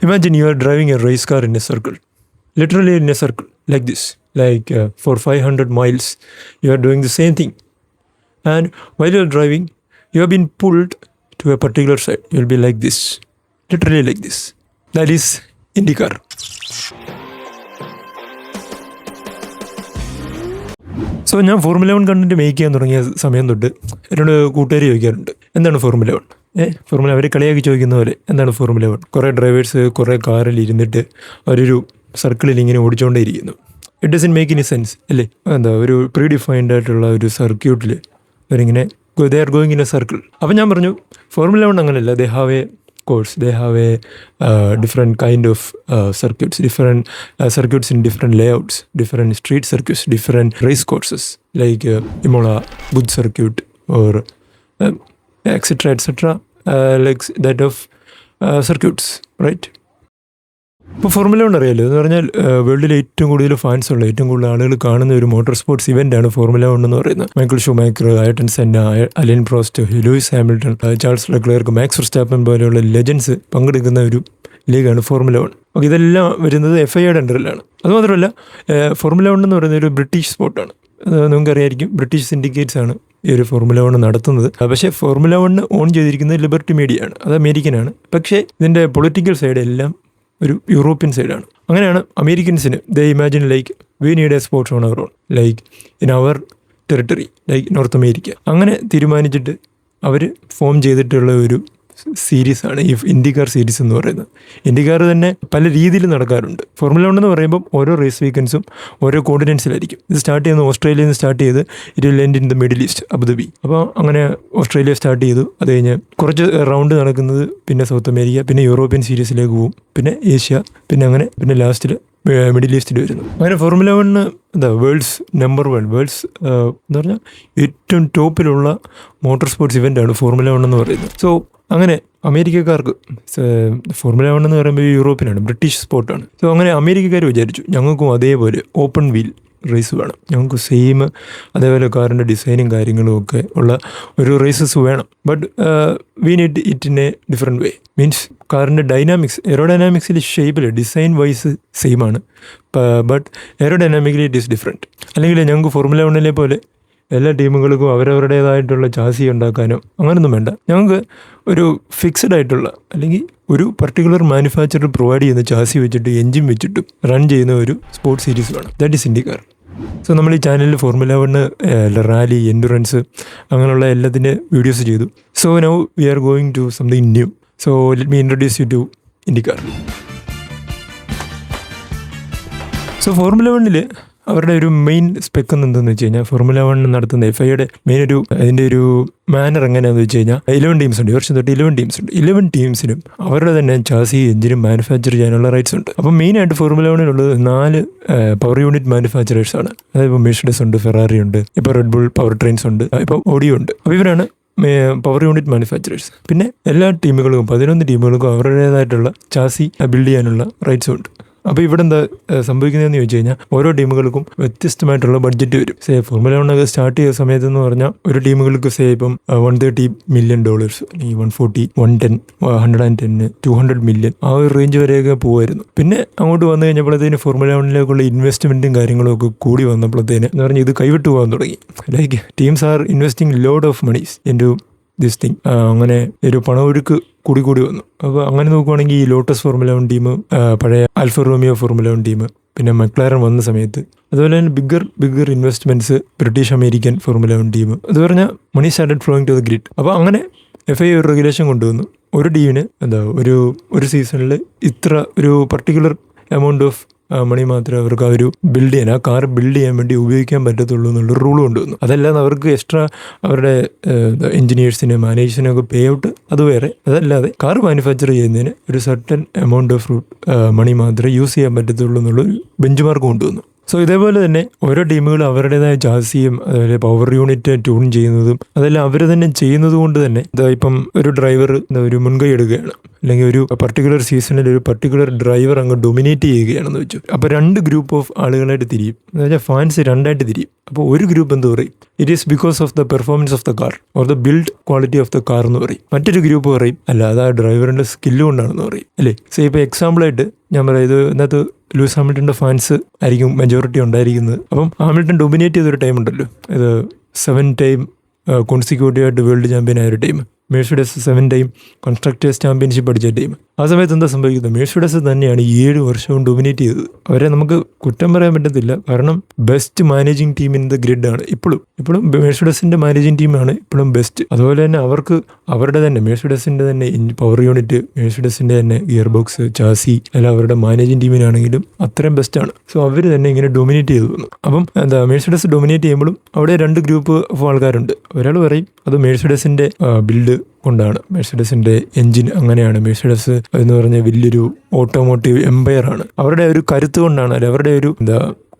Imagine you are driving a race car in a circle, literally in a circle, like this. For 500 miles, you are doing the same thing. And while you are driving, you have been pulled to a particular side. You will be like this, literally like this. That is IndyCar. So ഞാൻ formula 1 content make ചെയ്യാൻ തുടങ്ങിയ സമയം തൊട്ട് എന്നോട് കൂട്ടുകാർ ചോദിക്കാറുണ്ട്, എന്താണ് formula 1? Formula അവർ കളിയാക്കി ചോദിക്കുന്ന പോലെ എന്താണ് ഫോർമുല 1? കുറേ ഡ്രൈവേഴ്സ് കുറേ കാറിൽ ഇരുന്നിട്ട് അവരൊരു സർക്കിളിൽ ഇങ്ങനെ ഓടിച്ചുകൊണ്ടേയിരിക്കുന്നു. It doesn't make any sense അല്ലേ? ഒരു പ്രീ ഡിഫൈൻഡ് ആയിട്ടുള്ള ഒരു സർക്യൂട്ടിൽ അവരിങ്ങനെ they are going in a circle. അപ്പം ഞാൻ പറഞ്ഞു ഫോർമുല 1 അങ്ങനെയല്ല. They have a course, they have a different kind of circuits, different circuits in different layouts, different street circuits, different race courses like Imola, Bud circuit or etc etc like that of circuits, right? ഇപ്പോൾ formula 1 അറിയാലോ എന്ന് പറഞ്ഞാൽ വേൾഡിലെ ഏറ്റവും കൂടുതൽ fans ഉള്ള ഏറ്റവും കൂടുതൽ ആളുകൾ കാണുന്ന ഒരു മോട്ടോർ സ്പോർട്സ് ഇവൻ്റാണ് ഫോർമുല 1 എന്ന് പറയുന്നത്. Michael Schumacher, Ayrton Senna, Alain Prost, Lewis Hamilton, Charles Leclerc, Max Verstappen പോലെയുള്ള ലെജൻസ് പങ്കെടുക്കുന്ന ഒരു ലീഗാണ് ഫോർമുല 1. അപ്പോൾ ഇതെല്ലാം വരുന്നത് FIAയുടെ അണ്ടറിലാണ്. അതുമാത്രമല്ല ഫോർമുല 1 എന്ന് പറയുന്നത് ഒരു ബ്രിട്ടീഷ് സ്പോർട്ടാണ്. നിങ്ങൾക്കറിയായിരിക്കും, ബ്രിട്ടീഷ് സിൻഡിക്കേറ്റ്സ് ആണ് ഈ ഒരു ഫോർമുല 1 നടത്തുന്നത്. പക്ഷേ ഫോർമുല 1 ഓൺ ചെയ്തിരിക്കുന്നത് ലിബർട്ടി മീഡിയ ആണ്, അത് അമേരിക്കനാണ്. പക്ഷേ ഇതിൻ്റെ പൊളിറ്റിക്കൽ സൈഡ് എല്ലാം ഒരു യൂറോപ്യൻ സൈഡാണ്. അങ്ങനെയാണ് അമേരിക്കൻസിന് they imagine like we need a sports on our own, like in our territory, like North America. അങ്ങനെ തീരുമാനിച്ചിട്ട് അവർ ഫോം ചെയ്തിട്ടുള്ള ഒരു സീരീസാണ് ഈ IndyCar സീരീസ് എന്ന് പറയുന്നത്. IndyCar തന്നെ പല രീതിയിൽ നടക്കാറുണ്ട്. ഫോർമുല 1 എന്ന് പറയുമ്പം ഓരോ റേസ് വീക്കെൻഡ്സും ഓരോ കോണ്ടിനെൻസിലായിരിക്കും. ഇത് സ്റ്റാർട്ട് ചെയ്യുന്നത് ഓസ്ട്രേലിയയിൽ നിന്ന് സ്റ്റാർട്ട് ചെയ്ത് it will end in the middle east, Abu Dhabi. അപ്പോൾ അങ്ങനെ ഓസ്ട്രേലിയ സ്റ്റാർട്ട് ചെയ്തു. അത് കഴിഞ്ഞ് കുറച്ച് റൗണ്ട് നടക്കുന്നത് പിന്നെ സൗത്ത് അമേരിക്ക, പിന്നെ യൂറോപ്യൻ സീരീസിലേക്ക് പോകും, പിന്നെ ഏഷ്യ, പിന്നെ ലാസ്റ്റിൽ മിഡിൽ ഈസ്റ്റിൽ വരുന്നു. അങ്ങനെ ഫോർമുല 1 വേൾഡ്സ് നമ്പർ 1 എന്ന് പറഞ്ഞാൽ ഏറ്റവും ടോപ്പിലുള്ള മോട്ടോർ സ്പോർട്സ് ഇവൻ്റാണ് ഫോർമുല 1 എന്ന് പറയുന്നത്. സോ അങ്ങനെ അമേരിക്കക്കാർക്ക് ഫോർമുല 1 എന്ന് പറയുമ്പോൾ യൂറോപ്പിനാണ്, ബ്രിട്ടീഷ് സ്പോർട്ടാണ്. സോ അങ്ങനെ അമേരിക്കക്കാർ വിചാരിച്ചു ഞങ്ങൾക്കും അതേപോലെ ഓപ്പൺ വീൽ റേസ് വേണം, ഞങ്ങൾക്ക് സെയിം അതേപോലെ കാറിൻ്റെ ഡിസൈനും കാര്യങ്ങളും ഒക്കെ ഉള്ള ഒരു റേസസ് വേണം. But we need it in A different way. Means കാറിൻ്റെ എയറോഡൈനാമിക്സിൽ ഷേപ്പിൽ ഡിസൈൻ വൈസ് സെയിം ആണ്, ബട്ട് എയറോഡൈനാമിക്കലി ഇറ്റ് ഈസ് ഡിഫറെൻറ്റ്. അല്ലെങ്കിൽ ഞങ്ങൾക്ക് ഫോർമുല 1 പോലെ എല്ലാ ടീമുകൾക്കും അവരവരുടേതായിട്ടുള്ള ചാസി ഉണ്ടാക്കാനോ അങ്ങനൊന്നും വേണ്ട. ഞങ്ങൾക്ക് ഒരു ഫിക്സഡ് ആയിട്ടുള്ള അല്ലെങ്കിൽ ഒരു പർട്ടിക്കുലർ മാനുഫാക്ചറർ പ്രൊവൈഡ് ചെയ്യുന്ന ചാസി വെച്ചിട്ട് എൻജിൻ വെച്ചിട്ടും റൺ ചെയ്യുന്ന ഒരു സ്പോർട്സ് സീരീസ് വേണം. That is IndyCar. സോ നമ്മൾ ഈ ചാനലിൽ ഫോർമുല 1 റാലി, എൻഡുറൻസ് അങ്ങനെയുള്ള എല്ലാത്തിൻ്റെ വീഡിയോസ് ചെയ്തു. So now we are going to something new. So let me introduce you to IndyCar. So formula 1 അവരുടെ ഒരു മെയിൻ സ്പെക്ക് എന്തെന്ന് വെച്ച് കഴിഞ്ഞാൽ ഫോർമുല 1 നടത്തുന്ന FIAയുടെ മെയിൻ അതിൻ്റെ ഒരു മാനർ എങ്ങനെയാണെന്ന് വെച്ച് കഴിഞ്ഞാൽ 11 ടീംസ് ഉണ്ട്. ഈ വർഷം തൊട്ട് 11 ടീംസ് ഉണ്ട്. 11 ടീംസിനും അവരുടെ തന്നെ ചാസി എഞ്ചിനും മാനുഫാക്ചർ ചെയ്യാനുള്ള റൈറ്റ്സ് ഉണ്ട്. അപ്പം മെയിനായിട്ട് ഫോർമുല 1 4 പവർ യൂണിറ്റ് മാനുഫാക്ചറേഴ്സാണ്. അതായത് ഇപ്പോൾ മെഴ്സിഡസ് ഉണ്ട്, ഫെറാറി ഉണ്ട്, ഇപ്പോൾ റെഡ് ബുൾ പവർ ട്രെയിൻസ് ഉണ്ട്, ഇപ്പോൾ ഓഡിയോ ഉണ്ട്. അപ്പോൾ ഇവരാണ് പവർ യൂണിറ്റ് മാനുഫാക്ചറേഴ്സ്. പിന്നെ എല്ലാ ടീമുകൾക്കും 11 ടീമുകൾക്കും അവരുടേതായിട്ടുള്ള ചാസി ബിൽഡ് ചെയ്യാനുള്ള റൈറ്റ്സും ഉണ്ട്. അപ്പോൾ ഇവിടെ എന്താ സംഭവിക്കുന്നതെന്ന് ചോദിച്ചു കഴിഞ്ഞാൽ ഓരോ ടീമുകൾക്കും വ്യത്യസ്തമായിട്ടുള്ള ബഡ്ജറ്റ് വരും. ഫോർമുല 1 സ്റ്റാർട്ട് ചെയ്ത സമയത്ത് എന്ന് പറഞ്ഞാൽ ഒരു ടീമുകൾക്ക് ഇപ്പം $130 million അല്ലെങ്കിൽ 140, 110, 110, 200 million ആ ഒരു റേഞ്ച് വരെയൊക്കെ പോകുമായിരുന്നു. പിന്നെ അങ്ങോട്ട് വന്നു കഴിഞ്ഞപ്പോഴത്തേന് ഫോർമുല 1 ഇൻവെസ്റ്റ്മെൻറ്റും കാര്യങ്ങളും ഒക്കെ കൂടി വന്നപ്പോഴത്തേന് എന്ന് പറഞ്ഞാൽ ഇത് കൈവിട്ട് പോകാൻ തുടങ്ങി. Like teams are investing load of moneys into this thing. അങ്ങനെ ഒരു പണമൊഴുക്ക് കൂടി വന്നു. അപ്പോൾ അങ്ങനെ നോക്കുവാണെങ്കിൽ ഈ ലോട്ടസ് ഫോർമുല 1 ടീം, പഴയ ആൽഫ റോമിയോ ഫോർമുല 1 ടീം, പിന്നെ മക്ലാരൻ വന്ന സമയത്ത്, അതുപോലെ തന്നെ bigger investments British American formula 1 ടീം, അത് പറഞ്ഞാൽ money started flowing to the grid. അപ്പോൾ അങ്ങനെ FIA ഒരു റെഗുലേഷൻ കൊണ്ടുവന്നു. ഒരു ടീമിന് ഒരു സീസണിൽ ഇത്ര ഒരു പർട്ടിക്കുലർ എമൗണ്ട് ഓഫ് മണി മാത്രമേ അവർക്ക് ആ കാർ ബിൽഡ് ചെയ്യാൻ വേണ്ടി ഉപയോഗിക്കാൻ പറ്റത്തുള്ളൂ എന്നുള്ളൊരു റൂൾ കൊണ്ടുവന്നു. അതല്ലാതെ അവർക്ക് എക്സ്ട്രാ അവരുടെ എഞ്ചിനീയേഴ്സിന്, മാനേജേഴ്സിനും ഒക്കെ പേ ഔട്ട് അത് വേറെ. അതല്ലാതെ കാർ മാനുഫാക്ചർ ചെയ്യുന്നതിന് ഒരു സർട്ടൻ എമൗണ്ട് ഓഫ് മണി മാത്രമേ യൂസ് ചെയ്യാൻ പറ്റത്തുള്ളൂ എന്നുള്ളൊരു ബെഞ്ച് മാർക്ക് കൊണ്ടുവന്നു. സോ ഇതേപോലെ തന്നെ ഓരോ ടീമുകളും അവരുടേതായ ചാസിയും അതുപോലെ പവർ യൂണിറ്റ് ട്യൂൺ ചെയ്യുന്നതും അതെല്ലാം അവർ തന്നെ ചെയ്യുന്നത് കൊണ്ട് തന്നെ ഇപ്പം ഒരു ഡ്രൈവർ ഒരു മുൻകൈ എടുക്കുകയാണ്, അല്ലെങ്കിൽ ഒരു പർട്ടിക്കുലർ സീസണിൽ ഒരു പർട്ടിക്കുലർ ഡ്രൈവർ അങ്ങ് ഡൊമിനേറ്റ് ചെയ്യുകയാണെന്ന് വെച്ചു. അപ്പോൾ 2 ഗ്രൂപ്പ് ഓഫ് ആളുകളായിട്ട് തിരിയും, എന്ന് വെച്ചാൽ ഫാൻസ് 2ആയിട്ട് തിരിയും. അപ്പോൾ ഒരു ഗ്രൂപ്പ് എന്ത് പറയും, it is because of the performance of the car or the build quality of the car എന്ന് പറയും. മറ്റൊരു ഗ്രൂപ്പ് പറയും അല്ല, അത് ആ ഡ്രൈവറിൻ്റെ സ്കില്ല് കൊണ്ടാണെന്ന് പറയും, അല്ലേ? സോ ഇപ്പോൾ എക്സാമ്പിളായിട്ട് ഞാൻ പറയാം, ഇത് ഇതിനകത്ത് ലൂയിസ് ഹാമിൽട്ടൻ്റെ ഫാൻസ് ആയിരിക്കും മെജോറിറ്റി ഉണ്ടായിരിക്കുന്നത്. അപ്പം ഹാമിൽട്ടൺ ഡൊമിനേറ്റ് ചെയ്തൊരു ടൈം ഉണ്ടല്ലോ, ഇത് 7 ടൈം കോൺസിക്യൂട്ടീവായിട്ട് വേൾഡ് ചാമ്പ്യൻ ആയ ഒരു time. Mercedes 7 time constructors championship അടിച്ച ടീം. ആ സമയത്ത് എന്താ സംഭവിക്കുന്നത്, മെഴ്സിഡസ് തന്നെയാണ് 7 വർഷവും ഡൊമിനേറ്റ് ചെയ്തത്. അവരെ നമുക്ക് കുറ്റം പറയാൻ പറ്റത്തില്ല, കാരണം best managing team in the grid ആണ് ഇപ്പോഴും മെഴ്സിഡസിൻ്റെ മാനേജിങ് ടീമാണ് ഇപ്പോഴും ബെസ്റ്റ്. അതുപോലെ തന്നെ അവർക്ക് അവരുടെ തന്നെ മെഴ്സിഡസിൻ്റെ തന്നെ പവർ യൂണിറ്റ്, മെഴ്സിഡസിൻ്റെ തന്നെ ഗിയർ ബോക്സ്, ചാസി എല്ലാം അവരുടെ മാനേജിങ് ടീമിനാണെങ്കിലും അത്രയും ബെസ്റ്റാണ്. സോ അവർ തന്നെ ഇങ്ങനെ ഡൊമിനേറ്റ് ചെയ്തു വന്നു. അപ്പം എന്താ മെഴ്സിഡസ് ഡൊമിനേറ്റ് ചെയ്യുമ്പോഴും അവിടെ 2 ഗ്രൂപ്പ് ഓഫ് ആൾക്കാരുണ്ട്. ഒരാൾ പറയും അത് മെഴ്സിഡസിൻ്റെ ബിൽഡ് കൊണ്ടാണ്, മെഴ്സിഡസിൻ്റെ എൻജിൻ അങ്ങനെയാണ്, മെഴ്സിഡസ് എന്ന് പറഞ്ഞ വലിയൊരു ഓട്ടോമോട്ടീവ് എംപയറാണ്, അവരുടെ ഒരു കരുത്ത് കൊണ്ടാണ്, അല്ലെ അവരുടെ ഒരു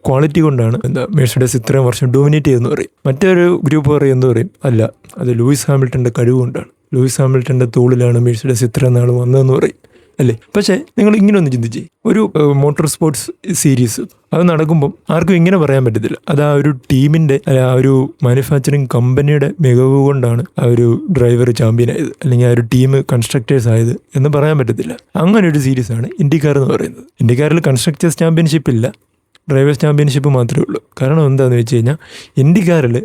ക്വാളിറ്റി കൊണ്ടാണ് മെഴ്സിഡസ് ഇത്രയും വർഷം ഡോമിനേറ്റ് ചെയ്തെന്ന് പറയും. മറ്റൊരു ഗ്രൂപ്പ് പറയും എന്ത് പറയും, അല്ല അത് ലൂയിസ് ഹാമിൽട്ടൻ്റെ കഴിവ് കൊണ്ടാണ്, ലൂയിസ് ഹാമിൽട്ടൻ്റെ തോളിലാണ് മെഴ്സിഡസ് ഇത്രയും നാൾ വന്നതെന്ന് പറയും, അല്ലേ? പക്ഷേ നിങ്ങൾ ഇങ്ങനെ ഒന്ന് ചിന്തിച്ചേ, ഒരു മോട്ടോർ സ്പോർട്സ് സീരീസ് അത് നടക്കുമ്പം ആർക്കും ഇങ്ങനെ പറയാൻ പറ്റത്തില്ല അത് ആ ഒരു ടീമിൻ്റെ ആ ഒരു മാനുഫാക്ചറിങ് കമ്പനിയുടെ മികവ് കൊണ്ടാണ് ആ ഒരു ഡ്രൈവർ ചാമ്പ്യൻ ആയത്, അല്ലെങ്കിൽ ആ ഒരു ടീം കൺസ്ട്രക്ടേഴ്സ് ആയത് എന്ന് പറയാൻ പറ്റത്തില്ല. അങ്ങനെ ഒരു സീരീസാണ് ഇൻഡിക്കാർ എന്ന് പറയുന്നത്. ഇൻഡിക്കാറിൽ കൺസ്ട്രക്ടേഴ്സ് ചാമ്പ്യൻഷിപ്പ് ഇല്ല, ഡ്രൈവേഴ്സ് ചാമ്പ്യൻഷിപ്പ് മാത്രമേ ഉള്ളൂ. കാരണം എന്താണെന്ന് വെച്ച് കഴിഞ്ഞാൽ ഇൻഡിക്കാറിൽ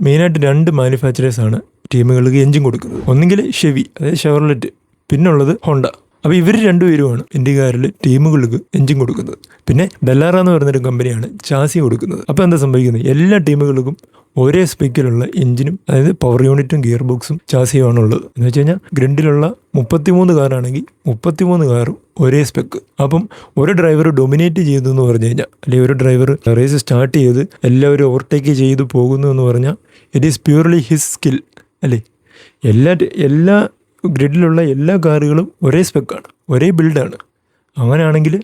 മെയിനായിട്ട് 2 മാനുഫാക്ചറേഴ്സാണ് ടീമുകൾക്ക് എഞ്ചിൻ കൊടുക്കുന്നത്. ഒന്നുകിൽ ഷെവി, അതായത് ഷെവർലെറ്റ്, പിന്നുള്ളത് ഹോണ്ട. അപ്പോൾ ഇവർ 2 പേരുമാണ് ഇൻഡിക്കാറിൽ ടീമുകൾക്ക് എഞ്ചിൻ കൊടുക്കുന്നത്. പിന്നെ ഡെല്ലാറ എന്ന് പറയുന്നൊരു കമ്പനിയാണ് ചാസി കൊടുക്കുന്നത്. അപ്പോൾ എന്താ സംഭവിക്കുന്നത്, എല്ലാ ടീമുകൾക്കും ഒരേ സ്പെക്കിലുള്ള എഞ്ചിനും, അതായത് പവർ യൂണിറ്റും ഗിയർ ബോക്സും ചാസിയുമാണ് ഉള്ളത്. എന്ന് വെച്ച് കഴിഞ്ഞാൽ ഗ്രണ്ടിലുള്ള 33 കാറാണെങ്കിൽ 33 കാറും ഒരേ സ്പെക്ക്. അപ്പം ഒരു ഡ്രൈവർ ഡൊമിനേറ്റ് ചെയ്തു എന്ന് പറഞ്ഞു കഴിഞ്ഞാൽ, അല്ലെങ്കിൽ ഒരു ഡ്രൈവർ റേസ് സ്റ്റാർട്ട് ചെയ്ത് എല്ലാവരും ഓവർടേക്ക് ചെയ്ത് പോകുന്നു എന്ന് പറഞ്ഞാൽ it is purely his skill, അല്ലേ? എല്ലാ ഗ്രിഡിലുള്ള എല്ലാ കാറുകളും ഒരേ സ്പെക്കാണ്, ഒരേ ബിൽഡാണ്. അങ്ങനെയാണെങ്കിൽ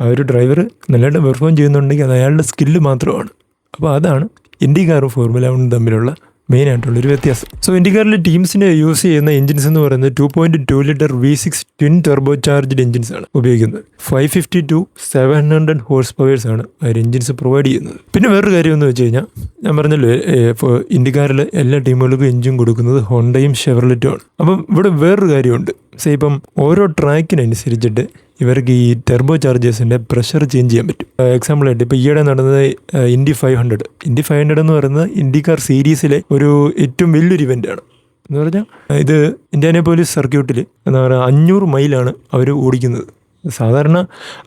ആ ഒരു ഡ്രൈവർ നല്ലതായിട്ട് പെർഫോം ചെയ്യുന്നുണ്ടെങ്കിൽ അത് അയാളുടെ സ്കില്ല് മാത്രമാണ്. അപ്പോൾ അതാണ് ഇൻഡിക്കാറും ഫോർമുല 1 തമ്മിലുള്ള മെയിനായിട്ടുള്ളൊരു വ്യത്യാസം. സോ ഇൻഡിക്കാറിൽ ടീംസിന് യൂസ് ചെയ്യുന്ന എഞ്ചിൻസ് എന്ന് പറയുന്നത് 2.2 litre V6 twin turbo charged engines ആണ് ഉപയോഗിക്കുന്നത്. 550 to 700 ഹോഴ്സ് പവേഴ്സ് ആണ് ആ ഒരു എഞ്ചിൻസ് പ്രൊവൈഡ് ചെയ്യുന്നത്. പിന്നെ വേറൊരു കാര്യം എന്ന് വെച്ച് കഴിഞ്ഞാൽ, ഞാൻ പറഞ്ഞല്ലോ ഇൻഡിക്കാറിൽ എല്ലാ ടീമുകൾക്കും എഞ്ചിൻ കൊടുക്കുന്നത് ഹോണ്ടയും ഷെവർലെറ്റും ആണ്. അപ്പം ഇവിടെ വേറൊരു കാര്യമുണ്ട്. ഇപ്പം ഓരോ ട്രാക്കിനനുസരിച്ചിട്ട് ഇവർക്ക് ഈ ടെർബോ ചാർജേഴ്സിൻ്റെ പ്രഷർ ചേഞ്ച് ചെയ്യാൻ പറ്റും. എക്സാമ്പിളായിട്ട് ഇപ്പോൾ ഈയിടെ നടന്നത് ഇൻഡി 500 എന്ന് പറയുന്നത് ഇൻഡിക്കാർ സീരീസിലെ ഒരു ഏറ്റവും വലിയൊരു ഇവൻ്റാണ്. എന്ന് പറഞ്ഞാൽ ഇത് ഇൻഡ്യാനാപോലിസ് സർക്യൂട്ടിൽ എന്താ പറയുക 500 മൈലാണ് അവർ ഓടിക്കുന്നത്. സാധാരണ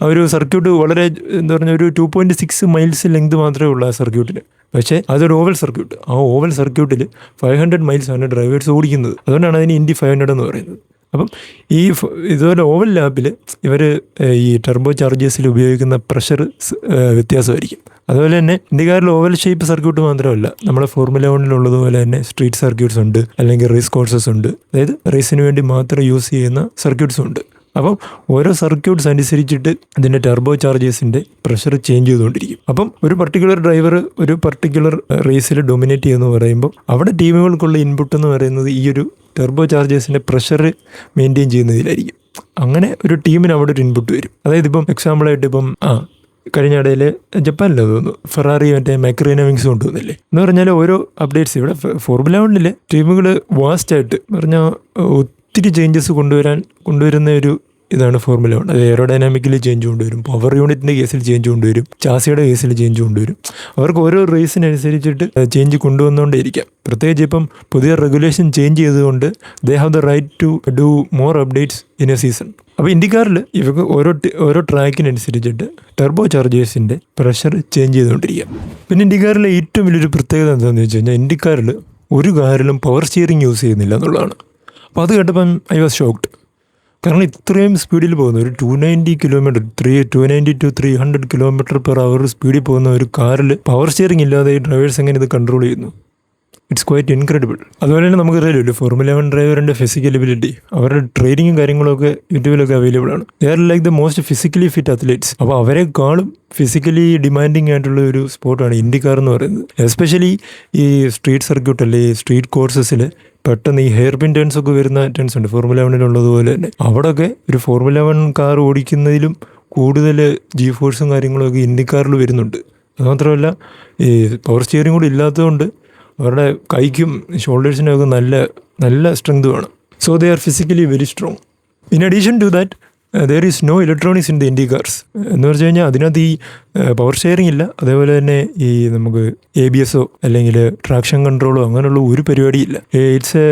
ആ ഒരു സർക്യൂട്ട് വളരെ എന്താ പറഞ്ഞാൽ ഒരു 2.6 മൈൽസ് ലെങ്ത് മാത്രമേ ഉള്ളൂ ആ സർക്യൂട്ടിന്. പക്ഷേ അതൊരു ഓവൽ സർക്യൂട്ട്. ആ ഓവൽ സർക്യൂട്ടിൽ 500 മൈൽസാണ് ഡ്രൈവേഴ്സ് ഓടിക്കുന്നത്. അതുകൊണ്ടാണ് അതിന് ഇൻഡി 500 എന്ന് പറയുന്നത്. അപ്പം ഇതുപോലെ ഓവൽ ലാപ്പിൽ ഇവർ ഈ ടർബോ ചാർജേഴ്സിൽ ഉപയോഗിക്കുന്ന പ്രഷർ വ്യത്യാസമായിരിക്കും. അതുപോലെ തന്നെ ഇൻഡിക്കാറിൽ ഓവൽ ഷേപ്പ് സർക്യൂട്ട് മാത്രമല്ല, നമ്മുടെ ഫോർമുല 1 തന്നെ സ്ട്രീറ്റ് സർക്യൂട്ട്സ് ഉണ്ട്, അല്ലെങ്കിൽ റേസ് കോഴ്സസ് ഉണ്ട്, അതായത് റേസിന് വേണ്ടി മാത്രം യൂസ് ചെയ്യുന്ന സർക്യൂട്ട്സും ഉണ്ട്. അപ്പം ഓരോ സർക്യൂട്ട്സ് അനുസരിച്ചിട്ട് ഇതിൻ്റെ ടർബോ ചാർജേഴ്സിൻ്റെ പ്രഷർ ചേഞ്ച് ചെയ്തുകൊണ്ടിരിക്കും. അപ്പം ഒരു പർട്ടിക്കുലർ ഡ്രൈവർ ഒരു പർട്ടിക്കുലർ റേസിൽ ഡൊമിനേറ്റ് ചെയ്യുമെന്ന് പറയുമ്പോൾ അവിടെ ടീമുകൾക്കുള്ള ഇൻപുട്ട് എന്ന് പറയുന്നത് ഈ ഒരു ടർബോ ചാർജേഴ്സിൻ്റെ പ്രഷർ മെയിൻറ്റെയിൻ ചെയ്യുന്നതിലായിരിക്കും. അങ്ങനെ ഒരു ടീമിന് അവിടെ ഒരു ഇൻപുട്ട് വരും. അതായത് ഇപ്പം എക്സാമ്പിളായിട്ട് ഇപ്പം കഴിഞ്ഞ ഇടയിൽ ജപ്പാനിൽ തോന്നുന്നു ഫെറാറി മറ്റേ മൈക്രീന വിങ്സ് കൊണ്ടുവന്നില്ലേ എന്ന് പറഞ്ഞാൽ ഓരോ അപ്ഡേറ്റ്സ് ഇവിടെ ഫോർമുല 1 ടീമുകൾ വാസ്റ്റായിട്ട് പറഞ്ഞാൽ ഒത്തിരി ചേഞ്ചസ് കൊണ്ടുവരുന്ന ഒരു ഇതാണ് ഫോർമുല 1. അത് എയറോഡൈനാമിക്കലി ചേഞ്ച് കൊണ്ടുവരും, പവർ യൂണിറ്റിൻ്റെ കേസിൽ ചേഞ്ച് കൊണ്ടുവരും, ചാസിയുടെ കേസിൽ ചേഞ്ച് കൊണ്ടുവരും. അവർക്ക് ഓരോ റേസിനനുസരിച്ചിട്ട് ചേഞ്ച് കൊണ്ടുവന്നുകൊണ്ടേയിരിക്കാം. പ്രത്യേകിച്ച് ഇപ്പം പുതിയ റെഗുലേഷൻ ചേഞ്ച് ചെയ്തുകൊണ്ട് they have the right to do more updates in a season. അപ്പോൾ ഇൻഡിക്കാറിൽ ഇവർക്ക് ഓരോ ട്രാക്കിനനുസരിച്ചിട്ട് ടർബോ ചാർജേഴ്സിൻ്റെ പ്രഷർ ചേഞ്ച് ചെയ്തുകൊണ്ടിരിക്കുക. പിന്നെ ഇൻഡിക്കാറിലെ ഏറ്റവും വലിയൊരു പ്രത്യേകത എന്താണെന്ന് വെച്ച് കഴിഞ്ഞാൽ, ഇൻഡിക്കാറിൽ ഒരു കാറിലും പവർ സ്റ്റിയറിംഗ് യൂസ് ചെയ്യുന്നില്ല എന്നുള്ളതാണ്. അപ്പോൾ അത് കേട്ടപ്പം ഐ വാസ് ഷോക്ക്ഡ്. കാരണം ഇത്രയും സ്പീഡിൽ പോകുന്ന ഒരു 290 kilometre 290 to 300 kilometre per hour സ്പീഡിൽ പോകുന്ന ഒരു കാറിൽ പവർ സ്റ്റിയറിംഗ് ഇല്ലാതെ ഈ ഡ്രൈവേഴ്സ് എങ്ങനെ ഇത് കൺട്രോൾ ചെയ്യുന്നു? It's quite incredible. അതുപോലെ തന്നെ നമുക്കറിയാലോ ഫോർമുല 1 ഡ്രൈവറിൻ്റെ ഫിസിക്കൽ എബിലിറ്റി, അവരുടെ ട്രെയിനിങ്ങും കാര്യങ്ങളൊക്കെ യൂട്യൂബിലൊക്കെ അവൈലബിൾ ആണ്. They are like the most physically fit athletes. അപ്പോൾ അവരെക്കാളും ഫിസിക്കലി ഡിമാൻഡിങ് ആയിട്ടുള്ള ഒരു സ്പോർട്ടാണ് ഇൻഡിക്കാർ എന്ന് പറയുന്നത്. എസ്പെഷ്യലി ഈ സ്ട്രീറ്റ് സർക്യൂട്ട് അല്ലെ ഈ സ്ട്രീറ്റ് കോഴ്സസിൽ പെട്ടെന്ന് ഈ ഹെയർ പിൻ ടേൺസ് ഒക്കെ വരുന്ന ടേൺസ് ഉണ്ട് ഫോർമുല 1 തന്നെ. അവിടെയൊക്കെ ഒരു ഫോർമുല 1 കാർ ഓടിക്കുന്നതിലും കൂടുതൽ ജി ഫോഴ്സും കാര്യങ്ങളൊക്കെ ഇൻഡിക്കാറിൽ വരുന്നുണ്ട്. അതുമാത്രമല്ല ഈ പവർ സ്റ്റിയറിംഗ് കൂടി ഇല്ലാത്തതുകൊണ്ട് അവരുടെ കൈക്കും ഷോൾഡേഴ്സിനും ഒക്കെ നല്ല നല്ല സ്ട്രെങ്ത് വേണം. So they are physically very strong. In addition to that there is no electronics in the Indy cars. എന്ന് വെച്ച് കഴിഞ്ഞാൽ അതിനകത്ത് ഈ പവർ ഷെയറിംഗ് ഇല്ല. അതേപോലെ തന്നെ ഈ നമുക്ക് ABS അല്ലെങ്കിൽ ട്രാക്ഷൻ കൺട്രോളോ അങ്ങനെയുള്ള ഒരു പരിപാടിയില്ല. It's a